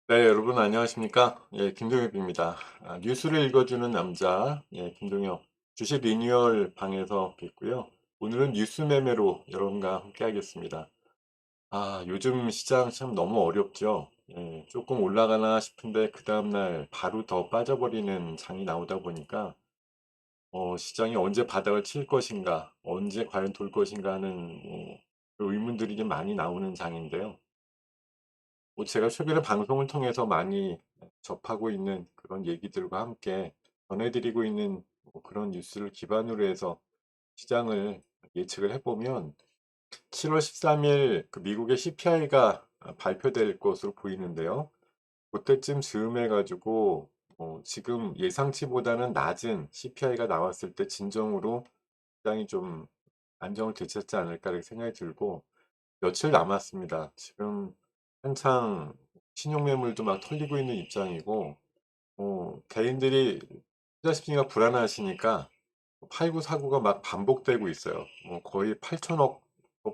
네, 여러분 안녕하십니까? 예, 김동엽입니다. 뉴스를 읽어주는 남자, 예, 김동엽. 주식 리뉴얼 방에서 뵙고요. 오늘은 뉴스 매매로 여러분과 함께 하겠습니다. 요즘 시장 참 너무 어렵죠. 예, 조금 올라가나 싶은데 그 다음날 바로 더 빠져버리는 장이 나오다 보니까 시장이 언제 바닥을 칠 것인가, 언제 과연 돌 것인가 하는 그 의문들이 좀 많이 나오는 장인데요. 제가 최근에 방송을 통해서 많이 접하고 있는 그런 얘기들과 함께 전해드리고 있는 그런 뉴스를 기반으로 해서 시장을 예측을 해보면 7월 13일 그 미국의 CPI가 발표될 것으로 보이는데요. 그때쯤 즈음해 가지고 지금 예상치보다는 낮은 CPI가 나왔을 때 진정으로 시장이 좀 안정을 되찾지 않을까 이렇게 생각이 들고, 며칠 남았습니다. 지금 한창 신용매물도 막 털리고 있는 입장이고, 개인들이 투자 심리가 불안하시니까 팔고 사고가 막 반복되고 있어요. 거의 8천억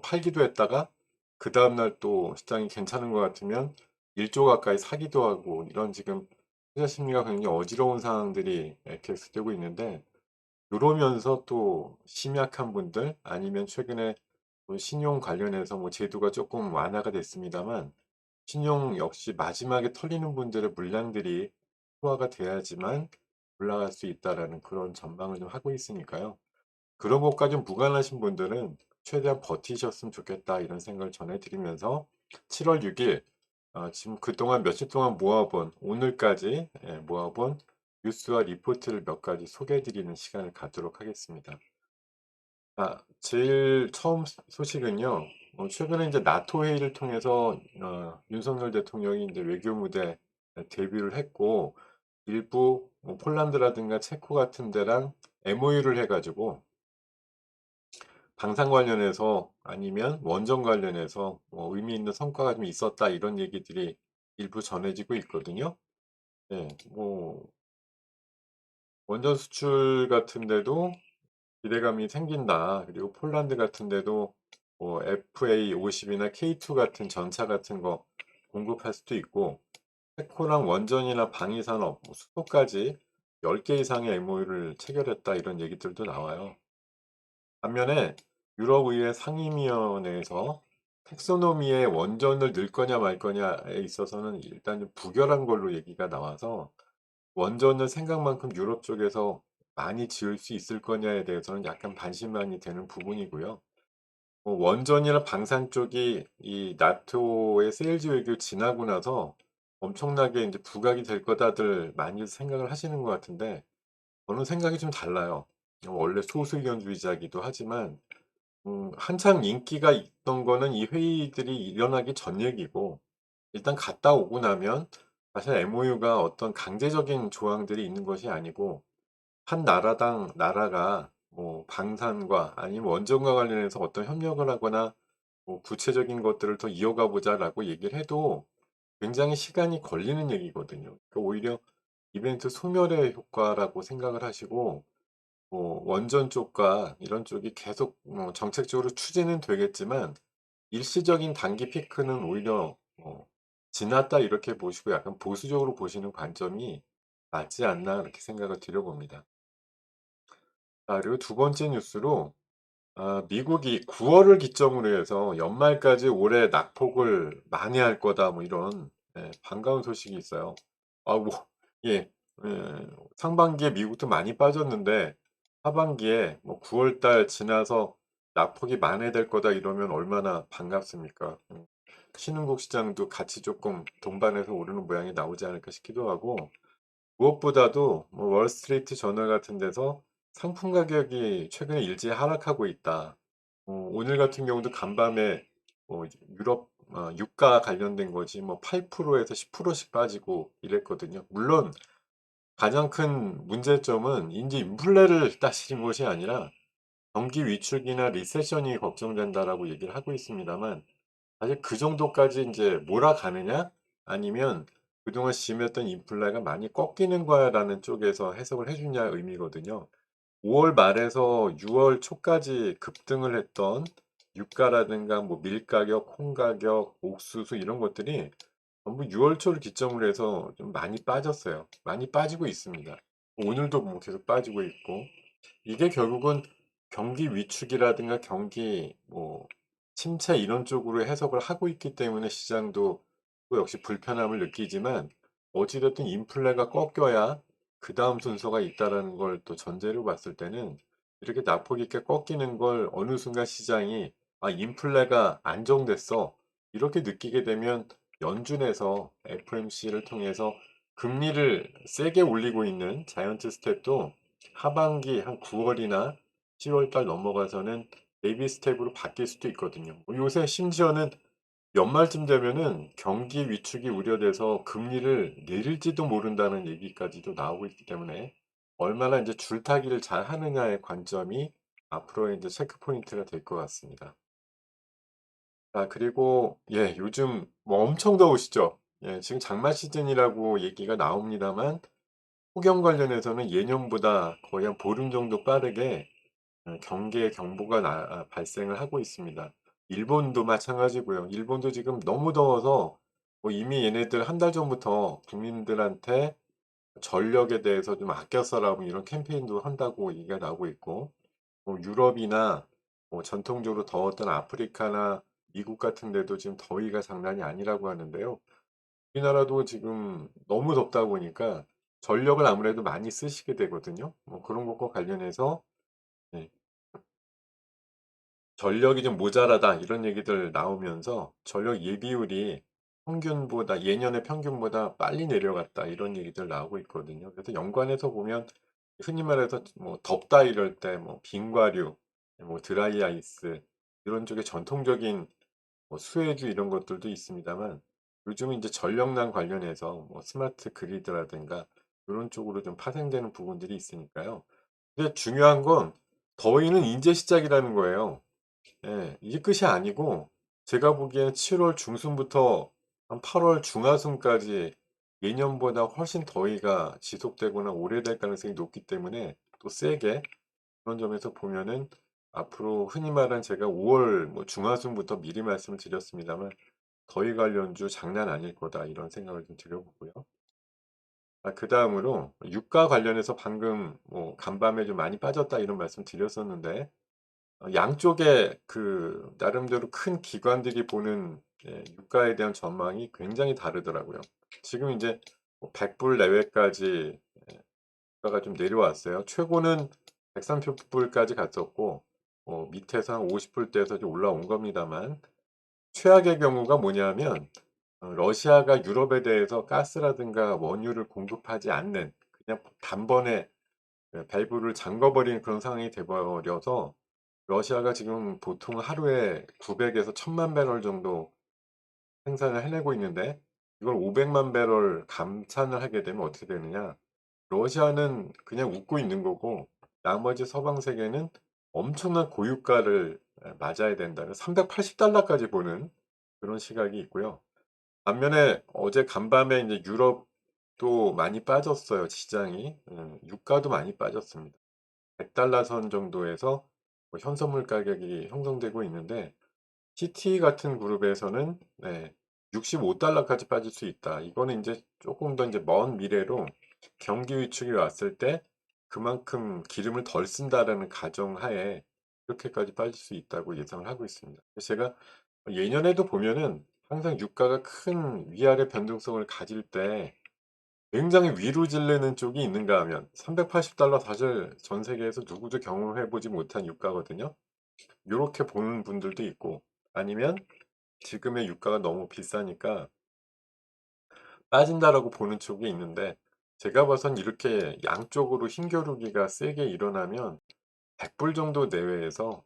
팔기도 했다가 그 다음날 또 시장이 괜찮은 것 같으면 1조 가까이 사기도 하고, 이런 지금 투자 심리가 굉장히 어지러운 상황들이 계속되고 있는데, 이러면서 또 심약한 분들, 아니면 최근에 신용 관련해서 제도가 조금 완화가 됐습니다만, 신용 역시 마지막에 털리는 분들의 물량들이 소화가 돼야지만 올라갈 수 있다라는 그런 전망을 좀 하고 있으니까요. 그런 것까지 무관하신 분들은 최대한 버티셨으면 좋겠다 이런 생각을 전해드리면서, 7월 6일 지금 그동안 며칠 동안 모아본, 오늘까지 모아본 뉴스와 리포트를 몇 가지 소개해드리는 시간을 갖도록 하겠습니다. 제일 처음 소식은요. 최근에 이제 나토 회의를 통해서 윤석열 대통령이 이제 외교 무대 데뷔를 했고, 일부 폴란드라든가 체코 같은 데랑 MOU를 해가지고 방산 관련해서 아니면 원전 관련해서 의미 있는 성과가 좀 있었다 이런 얘기들이 일부 전해지고 있거든요. 네, 원전 수출 같은 데도 기대감이 생긴다. 그리고 폴란드 같은 데도 FA50이나 K2 같은 전차 같은 거 공급할 수도 있고, 체코랑 원전이나 방위산업, 수소까지 10개 이상의 MOU를 체결했다 이런 얘기들도 나와요. 반면에 유럽의회 상임위원회에서 텍소노미에 원전을 넣을 거냐 말 거냐에 있어서는 일단 좀 부결한 걸로 얘기가 나와서, 원전을 생각만큼 유럽 쪽에서 많이 지을 수 있을 거냐에 대해서는 약간 반신반의 되는 부분이고요. 원전이나 방산 쪽이 이 나토의 세일즈 외교 지나고 나서 엄청나게 이제 부각이 될 거다들 많이 생각을 하시는 것 같은데, 저는 생각이 좀 달라요. 원래 소수의견주의자이기도 하지만 한창 인기가 있던 거는 이 회의들이 일어나기 전 얘기고, 일단 갔다 오고 나면 사실 MOU가 어떤 강제적인 조항들이 있는 것이 아니고, 한 나라당 나라가 방산과 아니면 원전과 관련해서 어떤 협력을 하거나 구체적인 것들을 더 이어가 보자라고 얘기를 해도 굉장히 시간이 걸리는 얘기거든요. 그러니까 오히려 이벤트 소멸의 효과라고 생각을 하시고, 원전 쪽과 이런 쪽이 계속 정책적으로 추진은 되겠지만 일시적인 단기 피크는 오히려 지났다 이렇게 보시고 약간 보수적으로 보시는 관점이 맞지 않나 이렇게 생각을 드려봅니다. 그리고 두 번째 뉴스로, 미국이 9월을 기점으로 해서 연말까지 올해 낙폭을 만회할 거다 이런 반가운 소식이 있어요. 예, 상반기에 미국도 많이 빠졌는데 하반기에 9월 달 지나서 낙폭이 만회될 거다 이러면 얼마나 반갑습니까? 신흥국 시장도 같이 조금 동반해서 오르는 모양이 나오지 않을까 싶기도 하고, 무엇보다도 월스트리트 저널 같은 데서 상품 가격이 최근에 일제히 하락하고 있다. 오늘 같은 경우도 간밤에 유럽 유가 관련된 거지 8%에서 10%씩 빠지고 이랬거든요. 물론 가장 큰 문제점은 인제 인플레를 따지는 것이 아니라 경기 위축이나 리세션이 걱정된다라고 얘기를 하고 있습니다만, 사실 그 정도까지 인제 몰아가느냐 아니면 그동안 심했던 인플레가 많이 꺾이는 거야라는 쪽에서 해석을 해 주냐 의미거든요. 5월 말에서 6월 초까지 급등을 했던 유가라든가 밀 가격, 콩 가격, 옥수수 이런 것들이 전부 6월 초를 기점으로 해서 좀 많이 빠졌어요. 많이 빠지고 있습니다. 오늘도 뭐 계속 빠지고 있고, 이게 결국은 경기 위축이라든가 경기 뭐 침체 이런 쪽으로 해석을 하고 있기 때문에 시장도 또 역시 불편함을 느끼지만, 어찌됐든 인플레가 꺾여야 그 다음 순서가 있다라는 걸 또 전제로 봤을 때는, 이렇게 낙폭 있게 꺾이는 걸 어느 순간 시장이 아, 인플레가 안정됐어, 이렇게 느끼게 되면 연준에서 FOMC를 통해서 금리를 세게 올리고 있는 자이언트 스텝도 하반기 한 9월이나 10월 달 넘어가서는 베이비 스텝으로 바뀔 수도 있거든요. 요새 심지어는 연말쯤 되면은 경기 위축이 우려돼서 금리를 내릴지도 모른다는 얘기까지도 나오고 있기 때문에, 얼마나 이제 줄타기를 잘 하느냐의 관점이 앞으로의 이제 체크 포인트가 될 것 같습니다. 아, 그리고 예, 요즘 뭐 엄청 더우시죠? 예, 지금 장마 시즌이라고 얘기가 나옵니다만, 폭염 관련해서는 예년보다 거의 한 보름 정도 빠르게 경계 경보가 발생을 하고 있습니다. 일본도 마찬가지고요. 일본도 지금 너무 더워서 뭐 이미 얘네들 한 달 전부터 국민들한테 전력에 대해서 좀 아껴 써라고 이런 캠페인도 한다고 얘기가 나오고 있고, 뭐 유럽이나 뭐 전통적으로 더웠던 아프리카나 미국 같은 데도 지금 더위가 장난이 아니라고 하는데요. 우리나라도 지금 너무 덥다 보니까 전력을 아무래도 많이 쓰시게 되거든요. 뭐 그런 것과 관련해서 네, 전력이 좀 모자라다 이런 얘기들 나오면서 전력 예비율이 평균보다 예년의 평균보다 빨리 내려갔다 이런 얘기들 나오고 있거든요. 그래서 연관해서 보면 흔히 말해서 뭐 덥다 이럴 때 뭐 빙과류, 뭐 드라이 아이스 이런 쪽에 전통적인 뭐 수혜주 이런 것들도 있습니다만, 요즘은 이제 전력난 관련해서 뭐 스마트 그리드라든가 이런 쪽으로 좀 파생되는 부분들이 있으니까요. 근데 중요한 건 더위는 인제 시작이라는 거예요. 예, 이게 끝이 아니고, 제가 보기에는 7월 중순부터 한 8월 중하순까지 예년보다 훨씬 더위가 지속되거나 오래될 가능성이 높기 때문에, 또 세게 그런 점에서 보면은 앞으로 흔히 말하는, 제가 5월 뭐 중하순부터 미리 말씀을 드렸습니다만, 더위 관련주 장난 아닐 거다 이런 생각을 좀 드려보고요. 아, 그 다음으로 유가 관련해서 방금 뭐 간밤에 좀 많이 빠졌다 이런 말씀 드렸었는데, 양쪽에 그 나름대로 큰 기관들이 보는 예, 유가에 대한 전망이 굉장히 다르더라고요. 지금 이제 뭐 100불 내외까지 유가가 좀 내려왔어요. 최고는 130불까지 갔었고, 밑에서 한 50불대에서 좀 올라온 겁니다만, 최악의 경우가 뭐냐면 러시아가 유럽에 대해서 가스라든가 원유를 공급하지 않는, 그냥 단번에 밸브를 잠궈버리는 그런 상황이 돼버려서, 러시아가 지금 보통 하루에 900에서 1000만 배럴 정도 생산을 해내고 있는데, 이걸 500만 배럴 감산을 하게 되면 어떻게 되느냐? 러시아는 그냥 웃고 있는 거고, 나머지 서방 세계는 엄청난 고유가를 맞아야 된다는 380달러까지 보는 그런 시각이 있고요. 반면에 어제 간밤에 이제 유럽도 많이 빠졌어요, 시장이. 유가도 많이 빠졌습니다. 100달러 선 정도에서 뭐 현선물 가격이 형성되고 있는데, CT 같은 그룹에서는 네, 65달러까지 빠질 수 있다. 이거는 이제 조금 더 이제 먼 미래로 경기 위축이 왔을 때 그만큼 기름을 덜 쓴다라는 가정하에 이렇게까지 빠질 수 있다고 예상을 하고 있습니다. 그래서 제가 예년에도 보면은 항상 유가가 큰 위아래 변동성을 가질 때 굉장히 위로 지르는 쪽이 있는가 하면 380달러, 사실 전 세계에서 누구도 경험해 보지 못한 유가거든요. 요렇게 보는 분들도 있고, 아니면 지금의 유가가 너무 비싸니까 빠진다라고 보는 쪽이 있는데, 제가 봐선 이렇게 양쪽으로 힘겨루기가 세게 일어나면 100불 정도 내외에서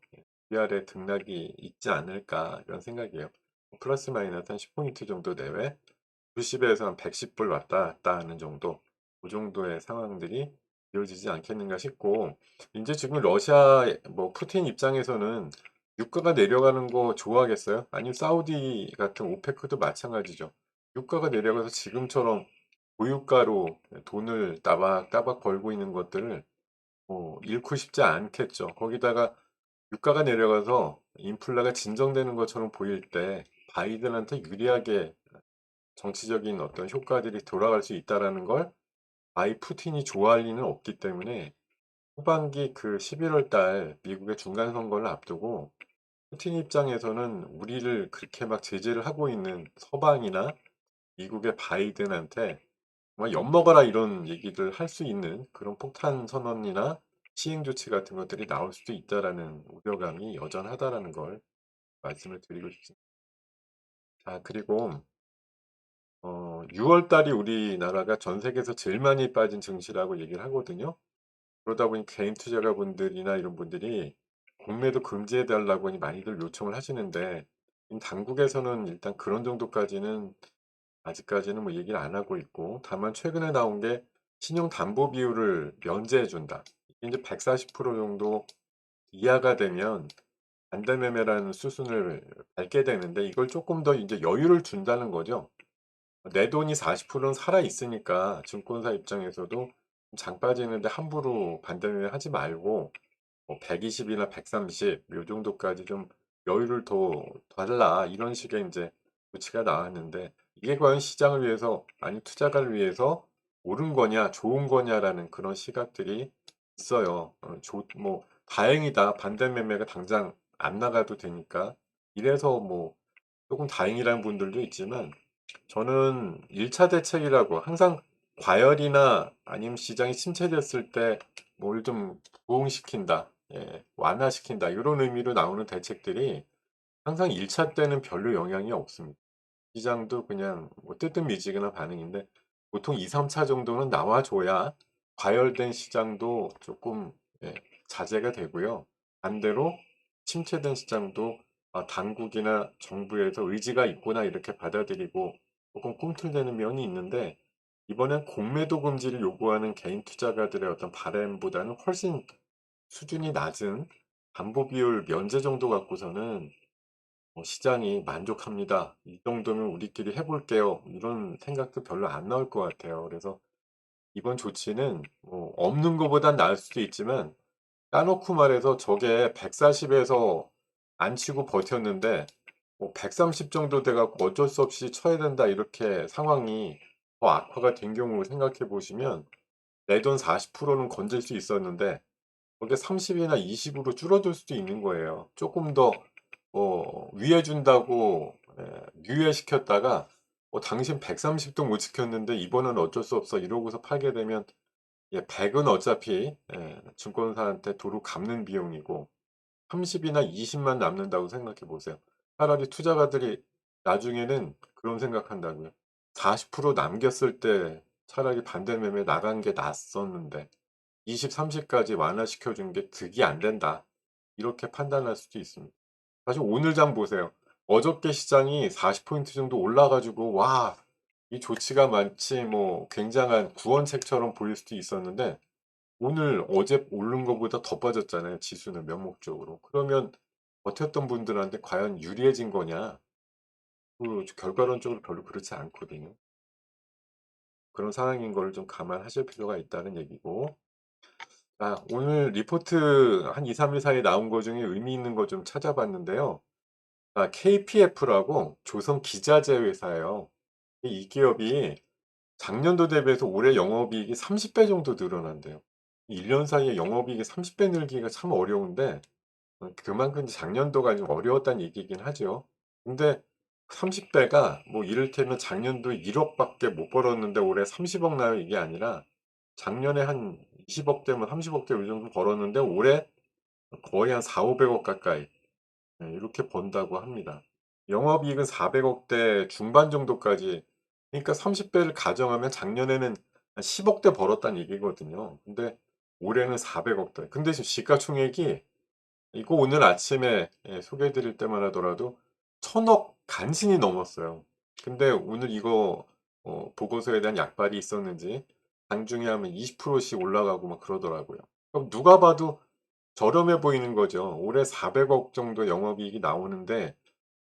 위아래 등락이 있지 않을까 이런 생각이에요. 플러스 마이너스 한 10포인트 정도 내외, 90에서 한 110불 왔다 갔다 하는 정도, 그 정도의 상황들이 이어지지 않겠는가 싶고, 이제 지금 러시아 뭐 푸틴 입장에서는 유가가 내려가는 거 좋아하겠어요? 아니면 사우디 같은 오페크도 마찬가지죠. 유가가 내려가서 지금처럼 고유가로 돈을 따박따박 벌고 있는 것들을 잃고 싶지 않겠죠. 거기다가 유가가 내려가서 인플레가 진정되는 것처럼 보일 때 바이든한테 유리하게 정치적인 어떤 효과들이 돌아갈 수 있다라는 걸 아예 푸틴이 좋아할 리는 없기 때문에 후반기 그 11월 달 미국의 중간 선거를 앞두고 푸틴 입장에서는 우리를 그렇게 막 제재를 하고 있는 서방이나 미국의 바이든한테 정말 엿먹어라 이런 얘기를 할 수 있는 그런 폭탄 선언이나 시행 조치 같은 것들이 나올 수도 있다라는 우려감이 여전하다라는 걸 말씀을 드리고 싶습니다. 자, 그리고 6월 달이 우리나라가 전 세계에서 제일 많이 빠진 증시라고 얘기를 하거든요. 그러다 보니 개인 투자가분들이나 이런 분들이 공매도 금지해 달라고 많이들 요청을 하시는데 당국에서는 일단 그런 정도까지는 아직까지는 뭐 얘기를 안 하고 있고, 다만 최근에 나온 게 신용 담보 비율을 면제해 준다. 이게 이제 140% 정도 이하가 되면 반대매매라는 수순을 밟게 되는데, 이걸 조금 더 이제 여유를 준다는 거죠. 내 돈이 40%는 살아 있으니까 증권사 입장에서도 장 빠지는데 함부로 반대매매 하지 말고 뭐 120이나 130 요 정도까지 좀 여유를 더 달라, 이런 식의 이제 조치가 나왔는데, 이게 과연 시장을 위해서 아니 투자가를 위해서 옳은 거냐 좋은 거냐라는 그런 시각들이 있어요. 뭐 다행이다, 반대 매매가 당장 안 나가도 되니까 이래서 뭐 조금 다행이라는 분들도 있지만, 저는 1차 대책이라고 항상 과열이나 아니면 시장이 침체됐을 때 뭘 좀 부흥시킨다, 완화시킨다, 이런 의미로 나오는 대책들이 항상 1차 때는 별로 영향이 없습니다. 시장도 그냥 뭐 뜨뜻미지근한 반응인데, 보통 2, 3차 정도는 나와줘야 과열된 시장도 조금 자제가 되고요. 반대로 침체된 시장도 당국이나 정부에서 의지가 있구나 이렇게 받아들이고 조금 꿈틀대는 면이 있는데, 이번엔 공매도 금지를 요구하는 개인 투자가들의 어떤 바람보다는 훨씬 수준이 낮은 담보 비율 면제 정도 갖고서는 시장이 만족합니다, 이 정도면 우리끼리 해볼게요, 이런 생각도 별로 안 나올 것 같아요. 그래서 이번 조치는 뭐 없는 것보단 나을 수도 있지만, 까놓고 말해서 저게 140에서 안 치고 버텼는데 뭐 130 정도 돼갖고 어쩔 수 없이 쳐야 된다, 이렇게 상황이 더 악화가 된 경우 생각해 보시면 내 돈 40%는 건질 수 있었는데 그게 30이나 20으로 줄어들 수도 있는 거예요. 조금 더 위해 준다고 유예시켰다가 당신 130도 못 지켰는데 이번은 어쩔 수 없어 이러고서 팔게 되면 100은 어차피 증권사한테 도로 갚는 비용이고 30이나 20만 남는다고 생각해 보세요. 차라리 투자가들이 나중에는 그런 생각한다고요. 40% 남겼을 때 차라리 반대 매매 나간 게 낫었는데 20, 30까지 완화시켜 준 게 득이 안 된다, 이렇게 판단할 수도 있습니다. 사실 오늘 장 보세요. 어저께 시장이 40포인트 정도 올라 가지고 와, 이 조치가 마치 뭐 굉장한 구원책처럼 보일 수도 있었는데, 오늘 어제 오른 것보다 더 빠졌잖아요, 지수는 명목적으로. 그러면 버텼던 분들한테 과연 유리해진 거냐? 결과론적으로 별로 그렇지 않거든요. 그런 상황인 걸 좀 감안하실 필요가 있다는 얘기고. 오늘 리포트 한 2-3일 사이에 나온 거 중에 의미 있는 거 좀 찾아봤는데요. KPF라고 조선 기자재 회사예요. 이 기업이 작년도 대비해서 올해 영업이익이 30배 정도 늘어난대요. 1년 사이에 영업이익이 30배 늘기가 참 어려운데, 그만큼 작년도가 좀 어려웠다는 얘기긴 하죠. 근데 30배가 뭐 이를테면 작년도 1억 밖에 못 벌었는데 올해 30억 나요, 이게 아니라 작년에 한 20억 대면 30억 대 이 정도 벌었는데 올해 거의 한 4,500억 가까이 이렇게 번다고 합니다. 영업이익은 400억 대 중반 정도까지, 그러니까 30배를 가정하면 작년에는 한 10억 대 벌었다는 얘기거든요. 근데 올해는 400억 대. 근데 지금 시가총액이 이거 오늘 아침에 소개해 드릴 때만 하더라도 1,000억 간신히 넘었어요. 근데 오늘 이거 보고서에 대한 약발이 있었는지 장중에 하면 20%씩 올라가고 막 그러더라고요. 그럼 누가 봐도 저렴해 보이는 거죠. 올해 400억 정도 영업이익이 나오는데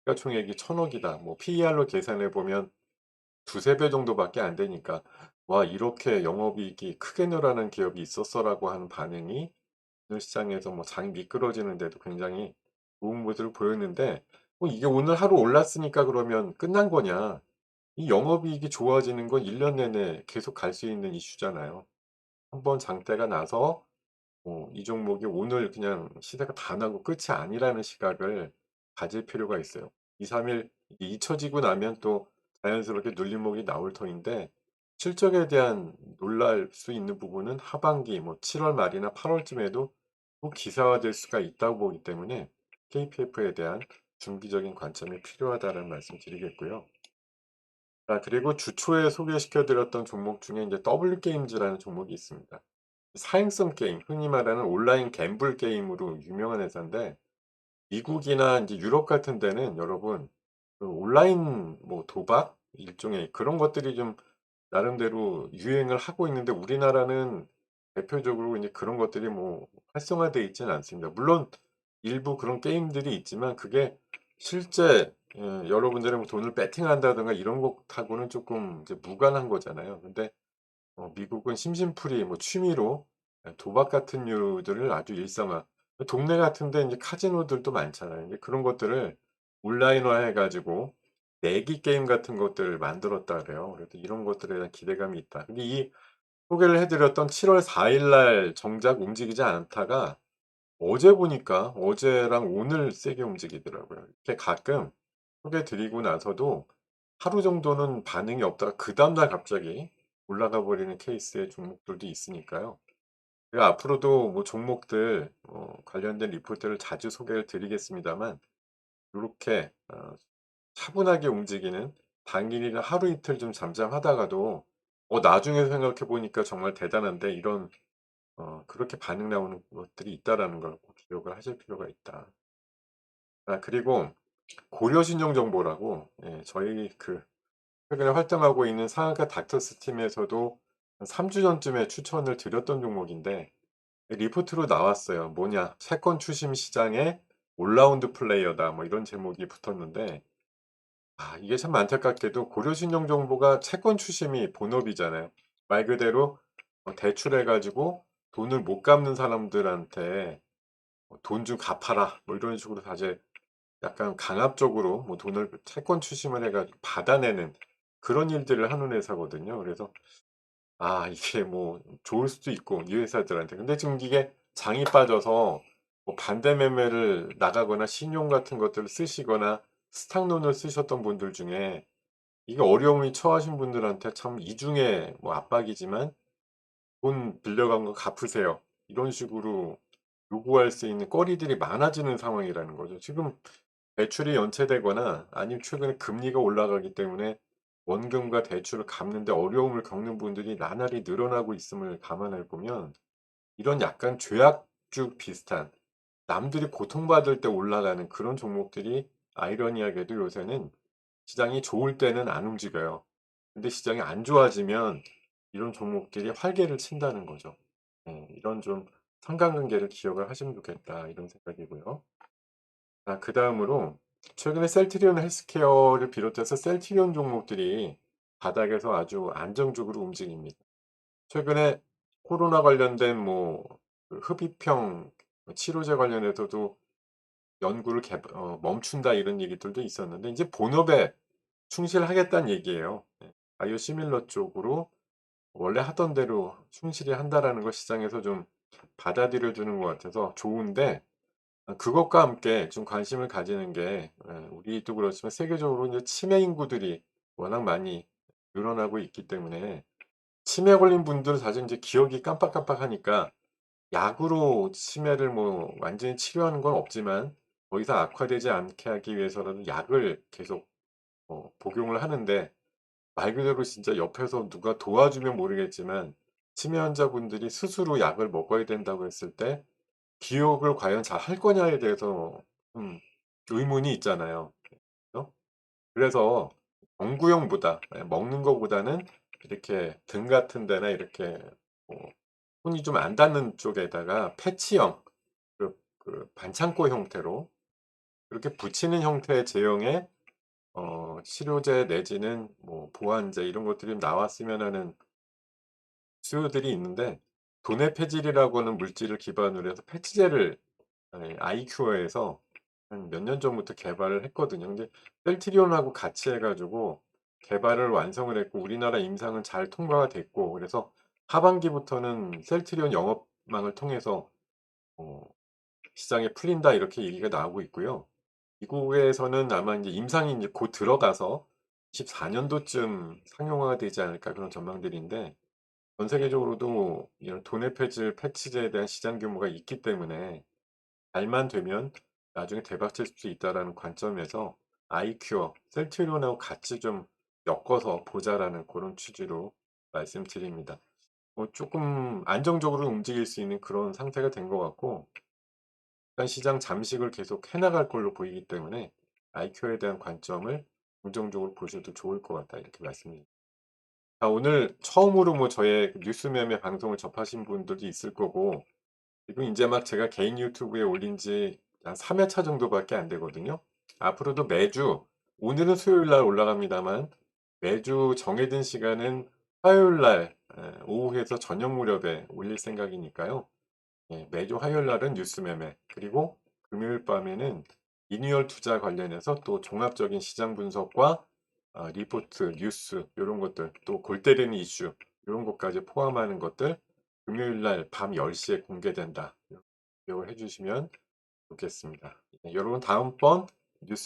시가총액이 1,000억이다. 뭐 PER로 계산해 보면 두세 배 정도밖에 안 되니까 '와, 이렇게 영업이익이 크게 늘어나는 기업이 있었어.'라고 하는 반응이 오늘 시장에서 뭐 장이 미끄러지는데도 굉장히 좋은 모습을 보였는데, 이게 오늘 하루 올랐으니까 그러면 끝난 거냐? 이 영업이익이 좋아지는 건 1년 내내 계속 갈 수 있는 이슈잖아요. 한번 장대가 나서 이 종목이 오늘 그냥 시세가 다 나고 끝이 아니라는 시각을 가질 필요가 있어요. 2-3일 이게 잊혀지고 나면 또 자연스럽게 눌림목이 나올 터인데, 실적에 대한 놀랄 수 있는 부분은 하반기 7월 말이나 8 월쯤에도 또 기사화될 수가 있다고 보기 때문에 KPF에 대한 중기적인 관점이 필요하다는 말씀 드리겠고요. 그리고 주초에 소개시켜 드렸던 종목 중에 이제 W게임즈라는 종목이 있습니다. 사행성 게임, 흔히 말하는 온라인 갬블 게임으로 유명한 회사인데, 미국이나 인제 유럽 같은 데는 여러분 그 온라인 도박 일종의 그런 것들이 좀 나름대로 유행을 하고 있는데, 우리나라는 대표적으로 인제 그런 것들이 활성화되어 있지는 않습니다. 물론 일부 그런 게임들이 있지만 그게 실제 여러분들이 돈을 베팅한다든가 이런 것하고는 쪼끔 이제 무관한 거잖아요. 근데 미국은 심심풀이 취미로 도박 같은 류들을 아주 일상화, 동네 같은 데 인제 카지노들도 많잖아요. 이제 그런 것들을 온라인화해 가지고 내기 게임 같은 것들을 만들었다 그래요. 그래서 이런 것들에 대한 기대감이 있다. 근데 이 소개를 해 드렸던 7월 4일 날 정작 움직이지 않다가 어제 보니까 어제랑 오늘 세게 움직이더라고요. 이렇게 가끔 소개 드리고 나서도 하루 정도는 반응이 없다가 그다음 날 갑자기 올라가 버리는 케이스의 종목들도 있으니까요. 제가 앞으로도 종목들 관련된 리포트를 자주 소개를 드리겠습니다만, 요렇게 차분하게 움직이는, 당일이나 하루 이틀 좀 잠잠하다가도 나중에 생각해 보니까 정말 대단한데, 이런 그렇게 반응 나오는 것들이 있다라는 걸 꼭 기억을 하실 필요가 있다. 그리고 고려신용정보라고, 저희 최근에 활동하고 있는 상한가 닥터스 팀에서도 한 3주 전쯤에 추천을 드렸던 종목인데, 리포트로 나왔어요. 뭐냐, "채권 추심 시장의 올라운드 플레이어다." 이런 제목이 붙었는데, 이게 참 안타깝게도 고려신용정보가 채권 추심이 본업이잖아요. 말 그대로 대출해 가지고 돈을 못 갚는 사람들한테 "돈 좀 갚아라." 이런 식으로 사실 약간 강압적으로 돈을 채권 추심을 해 가지고 받아내는 그런 일들을 하는 회사거든요. 그래서 이게 좋을 수도 있고 이 회사들한테. 근데 지금 이게 장이 빠져서 반대 매매를 나가거나 신용 같은 것들을 쓰시거나 스탁론을 쓰셨던 분들 중에 이게 어려움이 처하신 분들한테 참 이중의 압박이지만 "돈 빌려간 거 갚으세요." 이런 식으로 요구할 수 있는 거리들이 많아지는 상황이라는 거죠. 지금 대출이 연체되거나 아니면 최근에 금리가 올라가기 때문에 원금과 대출을 갚는 데 어려움을 겪는 분들이 나날이 늘어나고 있음을 감안해 보면, 이런 약간 죄악죽 비슷한, 남들이 고통받을 때 올라가는 그런 종목들이 아이러니하게도 요새는 시장이 좋을 때는 안 움직여요. 근데 시장이 안 좋아지면 이런 종목들이 활개를 친다는 거죠. 이런 좀 상관관계를 기억을 하시면 좋겠다, 이런 생각이고요. 그다음으로 최근에 셀트리온 헬스케어를 비롯해서 셀트리온 종목들이 바닥에서 아주 안정적으로 움직입니다. 최근에 코로나 관련된 흡입형 치료제 관련해서도 연구를 멈춘다, 이런 얘기들도 있었는데 인제 본업에 충실하겠다는 얘기예요. 바이오 시밀러 쪽으로 원래 하던 대로 충실히 한다라는 걸 시장에서 좀 받아들여 주는 것 같아서 좋은데, 그것과 함께 좀 관심을 가지는 게, 우리도 그렇지만 세계적으로 이제 치매 인구들이 워낙 많이 늘어나고 있기 때문에 치매 걸린 분들은 사실 인제 기억이 깜빡깜빡하니까 약으로 치매를 완전히 치료하는 건 없지만 더 이상 악화되지 않게 하기 위해서라도 약을 계속 복용을 하는데, 말 그대로 진짜 옆에서 누가 도와주면 모르겠지만 치매 환자분들이 스스로 약을 먹어야 된다고 했을 때 기억을 과연 잘 할 거냐에 대해서 좀 의문이 있잖아요. 그죠? 그래서 경구용보다, 먹는 거보다는 이렇게 등 같은 데나 이렇게 뭐 손이 좀 안 닿는 쪽에다가 패치형, 반창고 형태로 그렇게 붙이는 형태의 제형의 치료제 내지는 보완제, 이런 것들이 좀 나왔으면 하는 수요들이 있는데, 도네페질이라고 하는 물질을 기반으로 해서 패치제를 아이큐어에서 한 몇 년 전부터 개발을 했거든요. 근데 셀트리온하고 같이 해 가지고 개발을 완성을 했고 우리나라 임상은 잘 통과가 됐고 그래서 하반기부터는 셀트리온 영업망을 통해서 어 시장에 풀린다 이렇게 얘기가 나오고 있고요. 미국에서는 아마 인제 임상이 인제 곧 들어가서 24 년도쯤 상용화가 되지 않을까 그런 전망들인데 전 세계적으로도 이런 도내 패치제에 대한 시장 규모가 있기 때문에 잘만 되면 나중에 대박칠 수 있다라는 관점에서 아이큐어, 셀트리온하고 같이 좀 엮어서 보자라는 고런 취지로 말씀드립니다. 쪼끔 안정적으로 움직일 수 있는 그런 상태가 된 것 같고 일단 시장 잠식을 계속 해 나갈 걸로 보이기 때문에 아이큐어에 대한 관점을 긍정적으로 보셔도 좋을 것 같다 이렇게 말씀드립니다. 오늘 처음으로 뭐 저의 뉴스 매매 방송을 접하신 분들도 있을 거고 그리고 인제 막 제가 개인 유튜브에 올린 지 한 3 회차 정도밖에 안 되거든요. 앞으로도 매주 오늘은 수요일 날 올라갑니다만 매주 정해진 시간은 화요일 날 오후에서 저녁 무렵에 올릴 생각이니까요. 예 매주 화요일 날은 뉴스 매매 그리고 금요일 밤에는 리뉴얼 투자 관련해서 또 종합적인 시장 분석과 리포트, 뉴스 요런 것들 또 골 때리는 이슈 요런 것까지 포함하는 것들 금요일 날 밤 10 시에 공개된다. 기억을 해 주시면 좋겠습니다. 네 여러분 다음번 뉴스